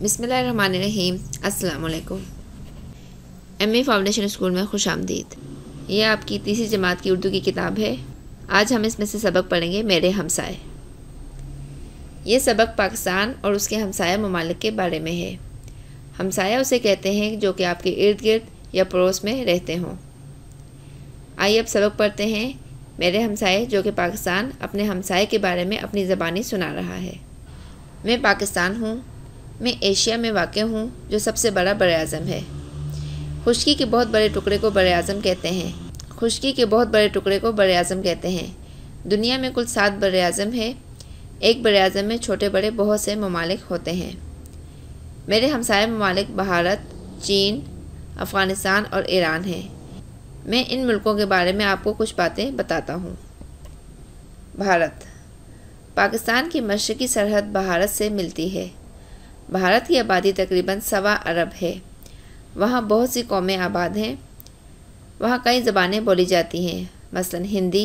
बिस्मिल्लाहिर्रहमानिर्रहीम। अस्सलाम वालेकुम। एमए फाउंडेशन स्कूल में खुश आमदीद। ये आपकी तीसरी जमात की उर्दू की किताब है। आज हम इसमें से सबक पढ़ेंगे मेरे हमसाए। ये सबक पाकिस्तान और उसके हमसाया ममालिक के बारे में है। हमसाया उसे कहते हैं जो कि आपके इर्द गिर्द या पड़ोस में रहते हों। आइए अब सबक पढ़ते हैं। मेरे हमसाए जो कि पाकिस्तान अपने हमसाए के बारे में अपनी ज़बानी सुना रहा है। मैं पाकिस्तान हूँ। मैं एशिया में वाक़ हूँ जो सबसे बड़ा बर-ए-आज़म है। खुश्की के बहुत बड़े टुकड़े को बर-ए-आज़म कहते हैं। खुश्की के बहुत बड़े टुकड़े को बर-ए-आज़म कहते हैं। दुनिया में कुल 7 बर-ए-आज़म है। एक बर-ए-आज़म में छोटे बड़े बहुत से ममालिक होते हैं। मेरे हमसाया ममालिक भारत, चीन, अफ़गानिस्तान और ईरान हैं। मैं इन मुल्कों के बारे में आपको कुछ बातें बताता हूँ। भारत। पाकिस्तान की मशरक़ी सरहद भारत से मिलती है। भारत की आबादी तकरीबन 1.25 अरब है। वहाँ बहुत सी कौमें आबाद हैं। वहाँ कई ज़बानें बोली जाती हैं, मसलन हिंदी,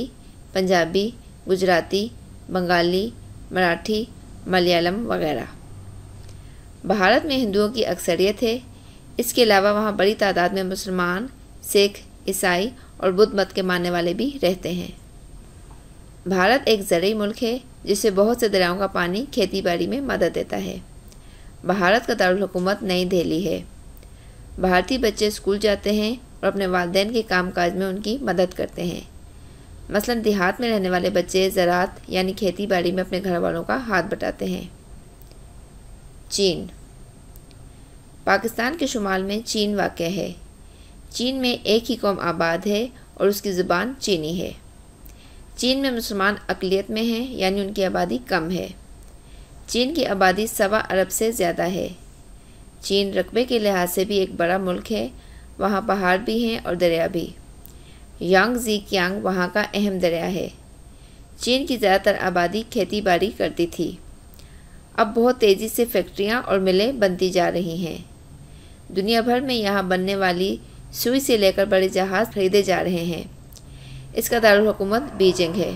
पंजाबी, गुजराती, बंगाली, मराठी, मलयालम वगैरह। भारत में हिंदुओं की अक्सरियत है। इसके अलावा वहाँ बड़ी तादाद में मुसलमान, सिख, ईसाई और बुद्ध मत के मानने वाले भी रहते हैं। भारत एक ज़रई मुल्क है जिसे बहुत से दरियाओं का पानी खेती बाड़ी में मदद देता है। भारत का दारुल हुकूमत नई दिल्ली है। भारतीय बच्चे स्कूल जाते हैं और अपने वालिदैन के कामकाज में उनकी मदद करते हैं। मसलन देहात में रहने वाले बच्चे ज़राअत यानी खेती बाड़ी में अपने घर वालों का हाथ बटाते हैं। चीन। पाकिस्तान के शुमाल में चीन वाक़ है। चीन में एक ही कौम आबाद है और उसकी ज़ुबान चीनी है। चीन में मुसलमान अक़लियत में हैं यानी उनकी आबादी कम है। चीन की आबादी 1.25 अरब से ज़्यादा है। चीन रकबे के लिहाज से भी एक बड़ा मुल्क है। वहाँ पहाड़ भी हैं और दरिया भी। यांगज़ी कियांग वहाँ का अहम दरिया है। चीन की ज़्यादातर आबादी खेती बाड़ी करती थी। अब बहुत तेज़ी से फैक्ट्रियाँ और मिलें बनती जा रही हैं। दुनिया भर में यहाँ बनने वाली सुई से लेकर बड़े जहाज़ खरीदे जा रहे हैं। इसका दारुल हुकूमत बीजिंग है।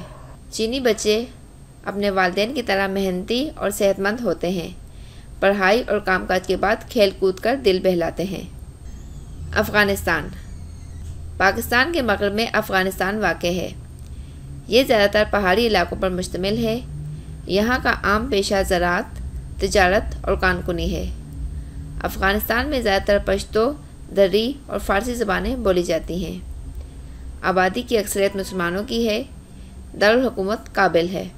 चीनी बच्चे अपने वालिदैन की तरह मेहनती और सेहतमंद होते हैं। पढ़ाई और कामकाज के बाद खेल कूद कर दिल बहलाते हैं। अफ़गानिस्तान। पाकिस्तान के मग़रिब में अफ़गानिस्तान वाक़ है। ये ज़्यादातर पहाड़ी इलाकों पर मुश्तमिल है। यहाँ का आम पेशा ज़राअत, तिजारत और कानकुनी है। अफ़गानिस्तान में ज़्यादातर पश्तो, दर्री और फ़ारसी ज़बानें बोली जाती हैं। आबादी की अक्सरियत मुसलमानों की है। दारुल हुकूमत काबिल है।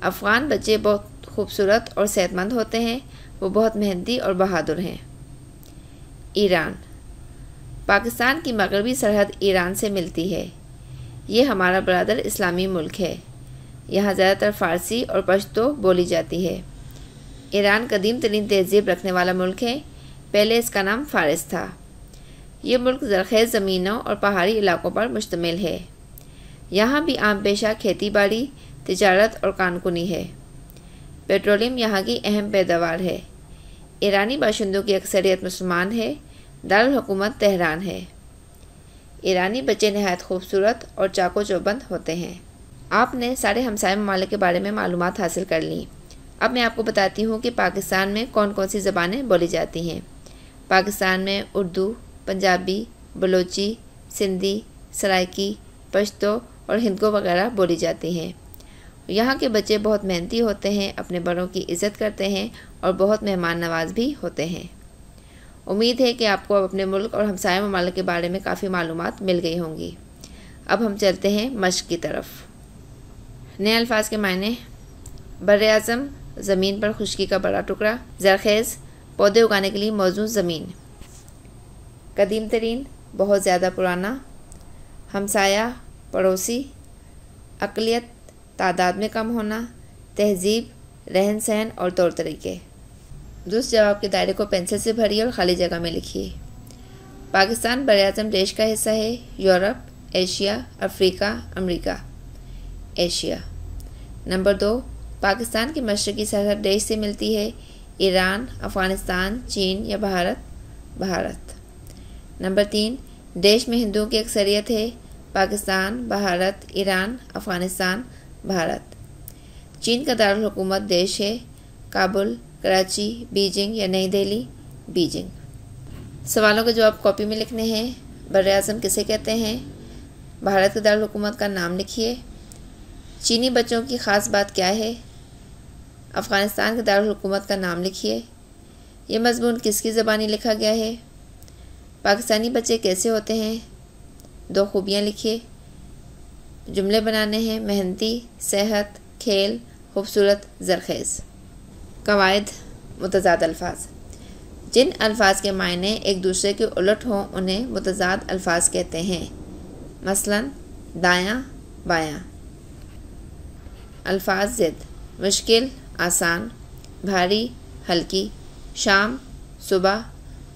अफ़गान बच्चे बहुत खूबसूरत और सेहतमंद होते हैं। वो बहुत मेहनती और बहादुर हैं। ईरान। पाकिस्तान की मगरबी सरहद ईरान से मिलती है। ये हमारा बरादर इस्लामी मुल्क है। यहाँ ज़्यादातर फ़ारसी और पश्तो बोली जाती है। ईरान कदीम तरीन तहज़ीब रखने वाला मुल्क है। पहले इसका नाम फ़ारिस था। ये मुल्क ज़रख़ेज़ ज़मीनों और पहाड़ी इलाकों पर मुश्तमिल है। यहाँ भी आम पेशा खेती बाड़ी, तिजारत और कानकुनी है। पेट्रोलियम यहाँ की अहम पैदावार है। ईरानी बाशिंदों की अक्सरियत मुसलमान है। दारुल हुकूमत तेहरान है। ईरानी बच्चे नहायत खूबसूरत और चाको चौबंद होते हैं। आपने सारे हमसाया ममालिक के बारे में मालूमात हासिल कर ली। अब मैं आपको बताती हूँ कि पाकिस्तान में कौन कौन सी ज़बानें बोली जाती हैं। पाकिस्तान में उर्दू, पंजाबी, बलोची, सिंधी, सराइकी, पश्तो और हिंदको वगैरह बोली जाती हैं। यहाँ के बच्चे बहुत मेहनती होते हैं, अपने बड़ों की इज़्ज़त करते हैं और बहुत मेहमान नवाज भी होते हैं। उम्मीद है कि आपको अब अपने मुल्क और हमसाया ममालिक के बारे में काफ़ी मालूमात मिल गई होंगी। अब हम चलते हैं मश्क की तरफ। नए अल्फाज के मायने। बर-ए-आज़म ज़मीन पर खुश्की का बड़ा टुकड़ा। ज़रख़ेज़ पौधे उगाने के लिए मौजूद ज़मीन। कदीम तरीन बहुत ज़्यादा पुराना। हमसाया पड़ोसी। अक़लियत तादाद में कम होना। तहज़ीब, रहन सहन और तौर तरीके। दुरुस्त जवाब के दायरे को पेंसिल से भरिए और खाली जगह में लिखिए। पाकिस्तान बर-ए-आज़म देश का हिस्सा है। Europe, Asia, Africa, America. Asia. Number 2, Pakistan की मशरक़ी सरहद देश से मिलती है। ईरान, अफ़गानिस्तान, चीन या भारत। भारत। नंबर 3, देश में हिंदुओं की अक्सरियत है। पाकिस्तान, भारत, ईरान, अफ़गानिस्तान, भारत। चीन का दारुल हुकूमत देश है। काबुल, कराची, बीजिंग या नई दिल्ली, बीजिंग। सवालों के जवाब कॉपी में लिखने हैं। बर्र-ए-आज़म किसे कहते हैं? भारत के दारुल हुकूमत का नाम लिखिए। चीनी बच्चों की ख़ास बात क्या है? अफ़गानिस्तान के दारुल हुकूमत का नाम लिखिए। ये मज़मून किसकी ज़बानी लिखा गया है? पाकिस्तानी बच्चे कैसे होते हैं? 2 खूबियाँ लिखिए। जुमले बनाने हैं। मेहनती, सेहत, खेल, खूबसूरत, ज़रख़ेज़। क़वाइद मुतज़ाद अल्फाज। जिन अल्फाज के मायने एक दूसरे के उलट हों उन्हें मुतज़ाद अल्फाज कहते हैं। मसलन दायां, बायां। अल्फाज ज़िद। मुश्किल, आसान, भारी, हल्की, शाम, सुबह,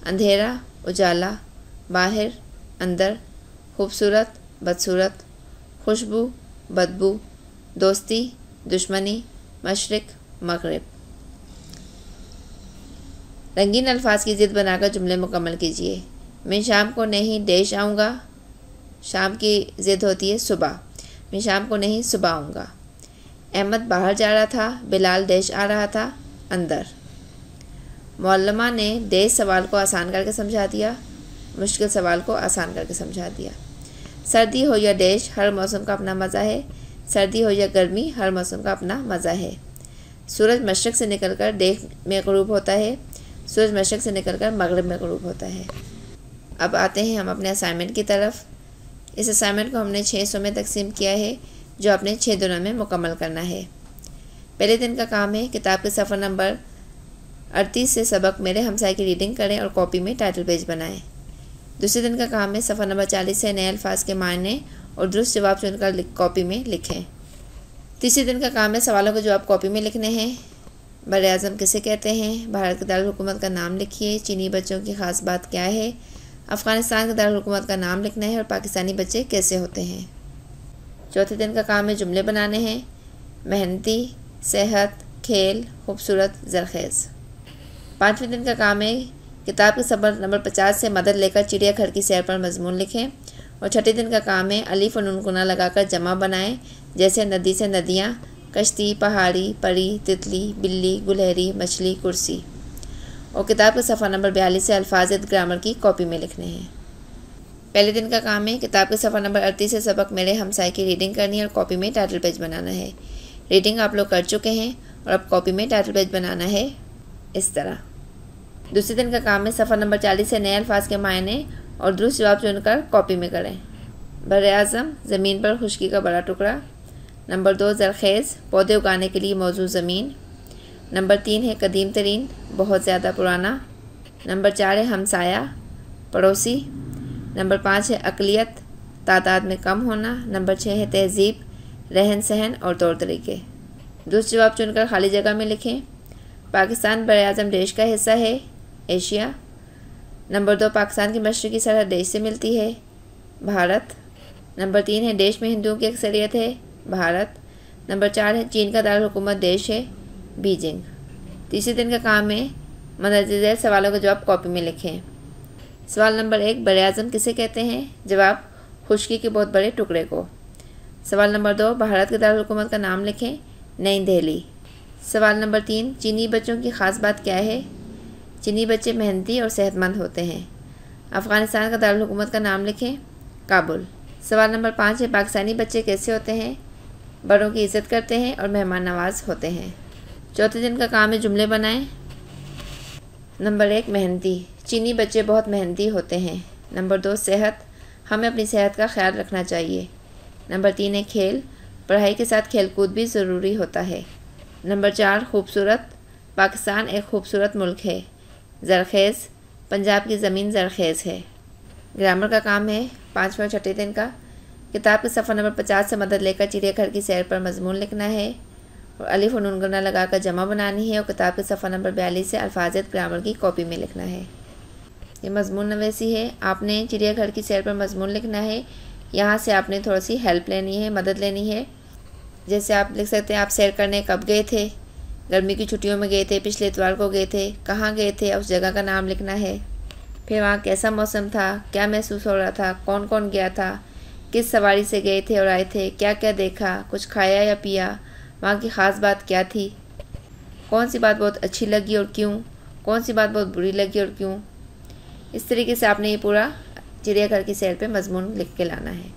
अंधेरा, उजाला, बाहर, अंदर, खूबसूरत, बदसूरत, खुशबू, बदबू, दोस्ती, दुश्मनी, मशरिक, मगरिब। रंगीन अल्फाज की ज़िद बनाकर जुमले मुकम्मल कीजिए। मैं शाम को नहीं डैश आऊँगा। शाम की ज़िद होती है सुबह। मैं शाम को नहीं सुबह आऊँगा। अहमद बाहर जा रहा था। बिलाल डैश आ रहा था, अंदर। मौलमा ने डैश सवाल को आसान करके समझा दिया। मुश्किल सवाल को आसान करके समझा दिया। सर्दी हो या डैश, हर मौसम का अपना मज़ा है। सर्दी हो या गर्मी, हर मौसम का अपना मज़ा है। सूरज मशरक़ से निकलकर डैश में ग़ुरूब होता है। सूरज मशरक़ से निकलकर मगरिब में ग़ुरूब होता है। अब आते हैं हम अपने असाइनमेंट की तरफ। इस असाइनमेंट को हमने 6 हिस्सों में तकसीम किया है जो आपने 6 दिनों में मुकम्मल करना है। पहले दिन का काम है किताब के सफ़र नंबर 38 से सबक मेरे हमसाए की रीडिंग करें और कॉपी में टाइटल पेज बनाएं। दूसरे दिन का काम है सफ़र नंबर 40 से नए अल्फाज के मायने और दुरुस्त जवाब चुनकर कॉपी में लिखें। तीसरे दिन का काम है सवालों के जवाब कॉपी में लिखने हैं। बर्र-ए-आज़म किसे कहते हैं? भारत के दारुल हुकूमत का नाम लिखिए। चीनी बच्चों की ख़ास बात क्या है? अफ़गानिस्तान के दारुल हुकूमत का नाम लिखना है और पाकिस्तानी बच्चे कैसे होते हैं। चौथे दिन का काम है जुमले बनाने हैं। मेहनती, सेहत, खेल, खूबसूरत, ज़रख़ेज़। पाँचवें दिन का काम है किताब के सफ़र नंबर 50 से मदद लेकर चिड़ियाघर की सैर पर मज़मून लिखें। और छठे दिन का काम है अलीफ और नून गुना लगाकर जमा बनाएं, जैसे नदी से नदियाँ, कश्ती, पहाड़ी, परी, तितली, बिल्ली, गुलहरी, मछली, कुर्सी। और किताब के सफ़र नंबर 42 से अल्फाज ग्रामर की कॉपी में लिखने हैं। पहले दिन का काम है किताब के सफ़र नंबर 38 से सबक मेरे हमसाए की रीडिंग करनी है और कॉपी में टाइटल पेज बनाना है। रीडिंग आप लोग कर चुके हैं और अब कॉपी में टाइटल पेज बनाना है इस तरह। दूसरे दिन का काम है सफ़र नंबर 40 से नए अल्फाज के मायने और दुरुस्त जवाब चुनकर कॉपी में करें। बर्र-ए-आज़म, ज़मीन पर खुश्की का बड़ा टुकड़ा। नंबर 2 ज़रख़ेज़, पौधे उगाने के लिए मौजूद ज़मीन। नंबर 3 है कदीम तरीन, बहुत ज़्यादा पुराना। नंबर 4 है हमसाया, पड़ोसी। नंबर 5 है अक़लियत, तादाद में कम होना। नंबर 6 है तहज़ीब, रहन सहन और तौर तरीके। दुरुस्त जवाब चुनकर खाली जगह में लिखें। पाकिस्तान बर्र-ए-आज़म देश का हिस्सा है, एशिया। नंबर 2 पाकिस्तान की मशरक़ी सरहद देश से मिलती है, भारत। नंबर 3 है देश में हिंदुओं की अक्सरियत है, भारत। नंबर 4 है चीन का दारुल हुकूमत देश है, बीजिंग। तीसरे दिन का काम है मंदरजे ज़ैल सवालों के जवाब कॉपी में लिखें। सवाल नंबर 1 बर्र-ए-आज़म किसे कहते हैं? जवाब खुश्की के बहुत बड़े टुकड़े को। सवाल नंबर 2 भारत के दारुल हुकूमत का नाम लिखें, नई दिल्ली। सवाल नंबर 3 चीनी बच्चों की ख़ास बात क्या है? चीनी बच्चे मेहनती और सेहतमंद होते हैं। अफ़गानिस्तान का दारुल हुकूमत का नाम लिखें, काबुल। सवाल नंबर 5 है पाकिस्तानी बच्चे कैसे होते हैं? बड़ों की इज़्ज़त करते हैं और मेहमान नवाज होते हैं। चौथे दिन का काम है जुमले बनाएं। नंबर 1 मेहनती, चीनी बच्चे बहुत मेहनती होते हैं। नंबर 2 सेहत, हमें अपनी सेहत का ख्याल रखना चाहिए। नंबर 3 है खेल, पढ़ाई के साथ खेलकूद भी ज़रूरी होता है। नंबर 4 खूबसूरत, पाकिस्तान एक खूबसूरत मुल्क है। ज़रख़ेज़, पंजाब की ज़मीन ज़रख़ेज़ है। ग्रामर का काम है 5वें और छठे दिन का किताब के सफ़र नंबर 50 से मदद लेकर चिड़ियाघर की सैर पर मज़मून लिखना है और अलिफ और नून गुना लगाकर जमा बनानी है और किताब के सफ़र नंबर 42 से अल्फाज़ ग्रामर की कॉपी में लिखना है। ये मज़मून नवेसी है। आपने चिड़ियाघर की सैर पर मज़मून लिखना है। यहाँ से आपने थोड़ी सी हेल्प लेनी है, मदद लेनी है। जैसे आप लिख सकते हैं आप सैर करने कब गए थे? गर्मी की छुट्टियों में गए थे, पिछले इतवार को गए थे। कहाँ गए थे? उस जगह का नाम लिखना है। फिर वहाँ कैसा मौसम था, क्या महसूस हो रहा था, कौन कौन गया था, किस सवारी से गए थे और आए थे, क्या क्या देखा, कुछ खाया या पिया, वहाँ की ख़ास बात क्या थी। कौन सी बात बहुत अच्छी लगी और क्यों, कौन सी बात बहुत बुरी लगी और क्यों। इस तरीके से आपने ये पूरा चिड़ियाघर की सैर पे मजमून लिख के लाना है।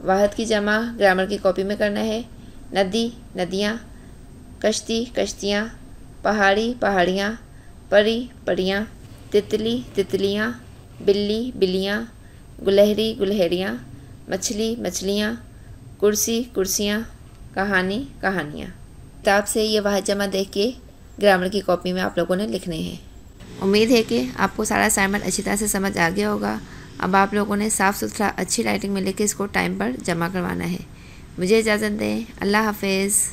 वाहद की जमा ग्रामर की कॉपी में करना है। नदी, नदियाँ, कश्ती, कश्तियाँ, पहाड़ी, पहाड़ियाँ, परी, परियाँ, तितली, तितलियाँ, बिल्ली, बिल्लियाँ, गुलहरी, गुलहरियाँ, मछली, मछलियाँ, कुर्सी, कुर्सियाँ, कहानी, कहानियाँ। किताब से ये वाहद जमा देख के ग्रामर की कॉपी में आप लोगों ने लिखने हैं। उम्मीद है कि आपको सारा असाइनमेंट अच्छी तरह से समझ आ गया होगा। अब आप लोगों ने साफ़ सुथरा अच्छी राइटिंग में लिख के इसको टाइम पर जमा करवाना है। मुझे इजाज़त दें। अल्लाह हाफिज़।